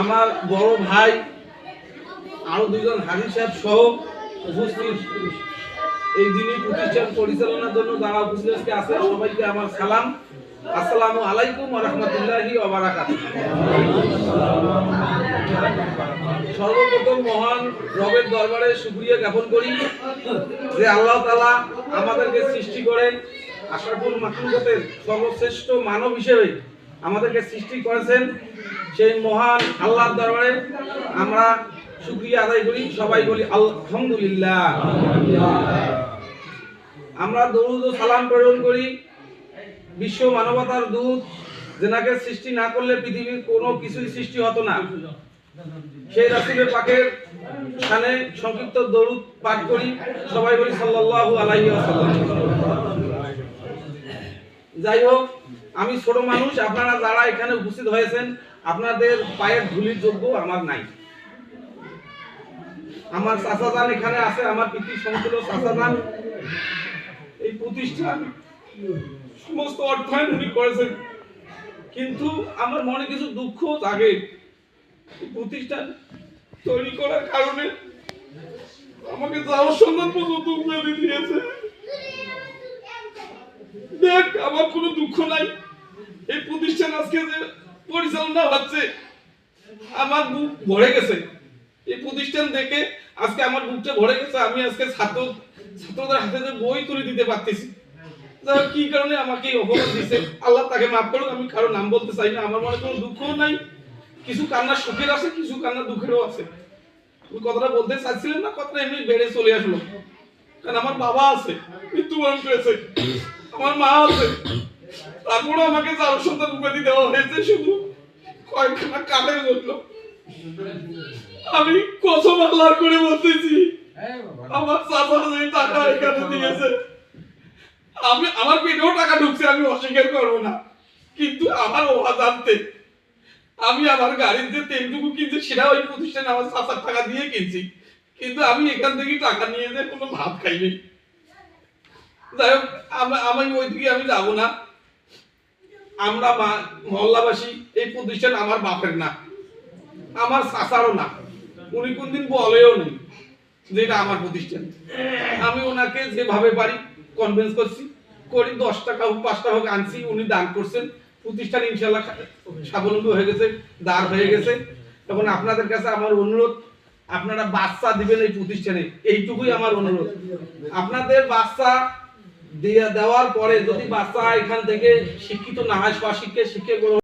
আমার বড় ভাই আরো দুজন হাজি সাহেব সহ উপস্থিত এই দিনই প্রতিষ্ঠান পরিচালনার জন্য যারা উপস্থিত আছে সবাইকে আমার সালাম। আসসালামু আলাইকুম ওয়া রাহমাতুল্লাহি ওয়া বারাকাতুহু। সর্বপ্রথম মহান রবের দরবারে শুকরিয়া জ্ঞাপন করি যে আল্লাহ তাআলা আমাদেরকে সৃষ্টি করে আশরাফুল মাখলুকাতের সর্বশ্রেষ্ঠ মানব হিসেবে আমাদেরকে সৃষ্টি করেছেন। সেই মহান আল্লাহর দরবারে আমরা শুকরিয়া আদায় করি, সবাই বলি আলহামদুলিল্লাহ। আমরা দরুদ ও সালাম প্রেরণ করি বিশ্ব মানবতার দূত, যেনাকে সৃষ্টি না করলে পৃথিবীর কোনো কিছুই সৃষ্টি হতো না। সেই রাসূলের পাকের শানে সংক্ষিপ্ত দরুদ পাঠ করি, সবাই বলি সাল্লাল্লাহু আলাইহি ওয়াসাল্লাম। যাই হোক, আমি ছোট মানুষ, আপনারা যারা এখানে উপস্থিত হয়েছেন আপনাদের পায়ের ধুলির যোগ্য আমার নাই। আমার চাচাজান এখানে আছে, আমার পিতৃ সমতুল্য চাচাজান। এই প্রতিষ্ঠান সমস্ত অর্থায়ন উনি করেছেন, কিন্তু আমার মনে কিছু দুঃখ জাগে। এই প্রতিষ্ঠান তৈরি করার কারণে আমাকে যাওয়ার সম্মান পর্যন্ত উপাধি দিয়েছে। দেখ, আমার কোনো দুঃখ নাই। এই প্রতিষ্ঠান আজকে যে পরিচালনা হচ্ছে আমার বুক ভরে গেছে। এই প্রতিষ্ঠান দেখে আজকে আমার বুকটা ভরে গেছে। আমি আজকে ছাত্রদের হাতে যে বই তুলে দিতে পারতেছি, কি কারণে আমাকে অপমান দিচ্ছে আল্লাহ তাকে মাফ করুক। আমি কারো নাম বলতে চাই না। আমার মনে কোনো দুঃখ নাই, কিছু কান্না সুখের আছে, কিছু কান্না দুঃখেরও আছে। তুমি কথাটা বলতে চাইছিলেন না, কথাটা এমনি বেড়ে চলে আসলো। কারণ আমার বাবা আছে, মৃত্যুবরণ করেছে, আমার মা আছে, তারপরে আমাকে চার সন্তান উপাধি দেওয়া হয়েছে শুধু কয়েকখানা কাঠের জন্য। আমি কসম আল্লাহর করে বলতেছি, আমার চাচা যে টাকা এখানে দিয়েছে, আমার পেটেও টাকা ঢুকছে, আমি অস্বীকার করবো না। কিন্তু আমার অজান্তে আমি আমার গাড়ির যে তেলটুকু কিনছি সেটা ওই প্রতিষ্ঠানে আমার চাচার টাকা দিয়ে কিনছি, কিন্তু আমি এখান থেকে টাকা নিয়ে যে কোনো ভাত খাইনি। যাই হোক, আমি ওই দিকে আমি যাবো না। আমরা মহল্লাবাসী, এই প্রতিষ্ঠান আমার বাপের না, আমার চাচারও না। উনি কোনদিন বলেও নেই যে এটা আমার প্রতিষ্ঠান। আমি ওনাকে যেভাবে পারি কনভিন্স করছি, 10 টাকা হোক 5 টাকা হোক আনছি, উনি দান করছেন। প্রতিষ্ঠান ইনশাআল্লাহ স্বাবলম্বী হয়ে গেছে, দাঁড় হয়ে গেছে। তখন আপনাদের কাছে আমার অনুরোধ, আপনারা বাচ্চা দিবেন এই প্রতিষ্ঠানে, এইটুকুই আমার অনুরোধ। আপনাদের বাচ্চা দেওয়ার পরে যদি বাচ্চা এখান থেকে শিক্ষিত না হয়, স্বশিক্ষায় শিক্ষা